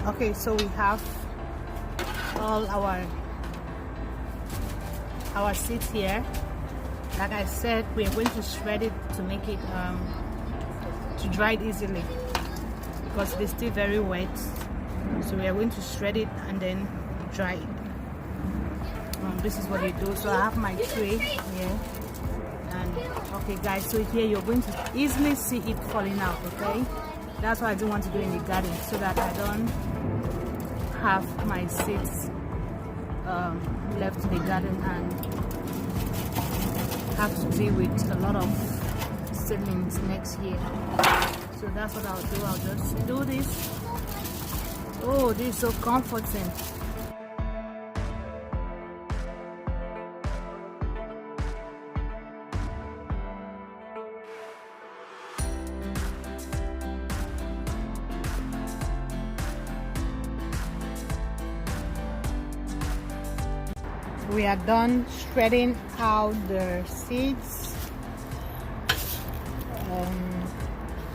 Okay, so we have all our seeds here. Like I said, we are going to shred it to make it to dry it easily because it's still very wet. So we are going to shred it and then dry it. This is what we do. So I have my tray here, and okay guys, so here you're going to easily see it falling out. Okay, that's what I don't want to do in the garden, so that I don't have my seeds left in the garden and have to deal with a lot of seedlings next year. So that's what I'll do. I'll just do this. Oh, this is so comforting. We are done shredding out the seeds.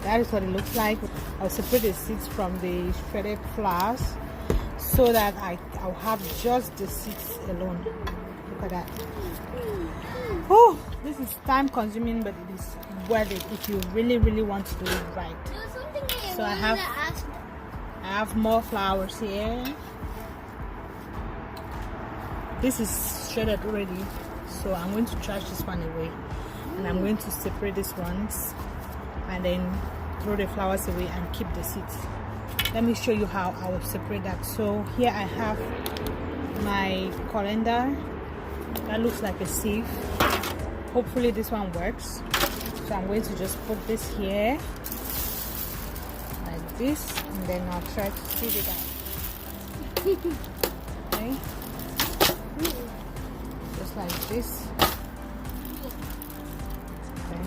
That is what it looks like. I'll separate the seeds from the shredded flowers so that I'll have just the seeds alone. Look at that. Oh, this is time consuming, but it is worth it if you really want to do it right. So I have more flowers here. This is shredded already, so I'm going to trash this one away, and I'm going to separate these ones and then throw the flowers away and keep the seeds. Let me show you how I will separate that. So here I have my coriander that looks like a sieve. Hopefully this one works. So I'm going to just put this here like this, and then I'll try to sieve it out. Okay, just like this. Okay,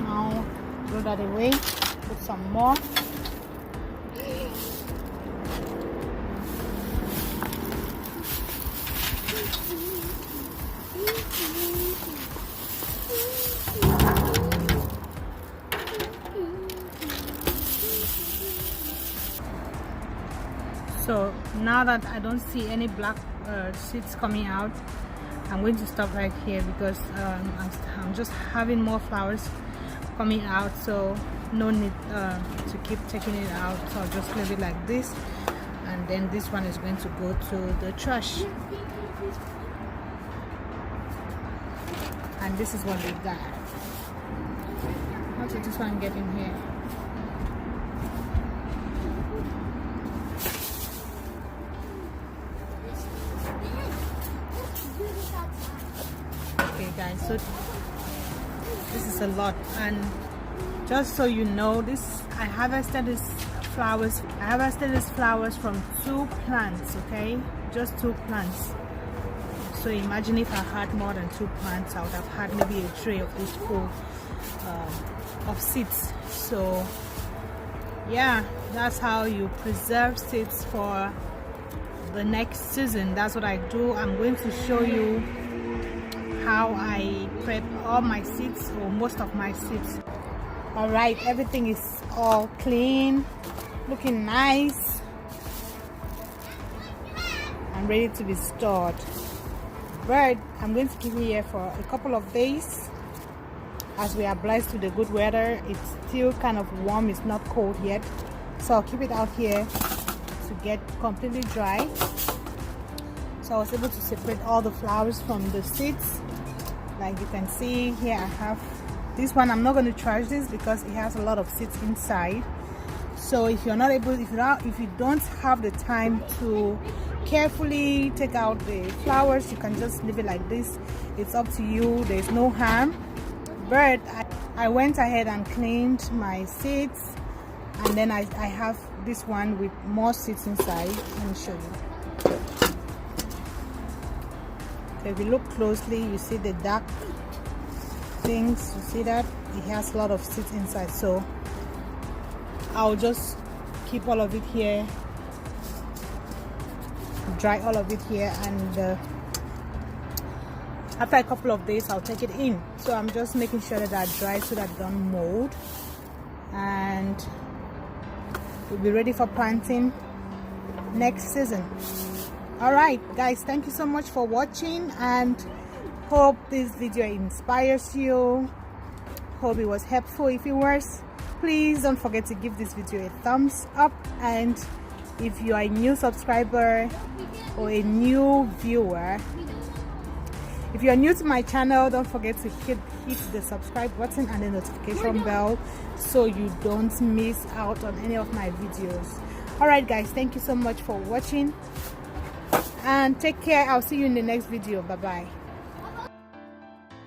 now throw that away, put some more. So now that I don't see any black seeds coming out, I'm going to stop right here because I'm just having more flowers coming out, so no need to keep taking it out. So I'll just leave it like this, and then this one is going to go to the trash. And this is what we got. How did this one get in here? Okay guys, so this is a lot, and just so you know, I harvested these flowers from 2 plants. Okay, just 2 plants. So imagine if I had more than 2 plants, I would have had maybe a tray of this full of seeds. So yeah, that's how you preserve seeds for the next season. That's what I do. I'm going to show you how I prep all my seeds, or most of my seeds. All right, everything is all clean, looking nice and ready to be stored. But I'm going to keep it here for a couple of days, as we are blessed with the good weather. It's still kind of warm, it's not cold yet, so I'll keep it out here to get completely dry. So I was able to separate all the flowers from the seeds. Like you can see here, I have this one. I'm not going to trash this because it has a lot of seeds inside. So if you're not able, if you don't have the time to carefully take out the flowers, you can just leave it like this. It's up to you, there's no harm. But I went ahead and cleaned my seeds, and then I have this one with more seeds inside. Let me show you. If you look closely, you see the dark things. You see that it has a lot of seeds inside, so I'll just keep all of it here, dry all of it here, and after a couple of days I'll take it in. So I'm just making sure that I dry so that it don't mold, and we'll be ready for planting next season. All right guys, thank you so much for watching, and hope this video inspires you. Hope it was helpful. If it was, please don't forget to give this video a thumbs up, and if you are a new subscriber or a new viewer, if you are new to my channel, don't forget to hit the subscribe button and the notification bell so you don't miss out on any of my videos. All right guys, thank you so much for watching, and take care. I'll see you in the next video. Bye bye.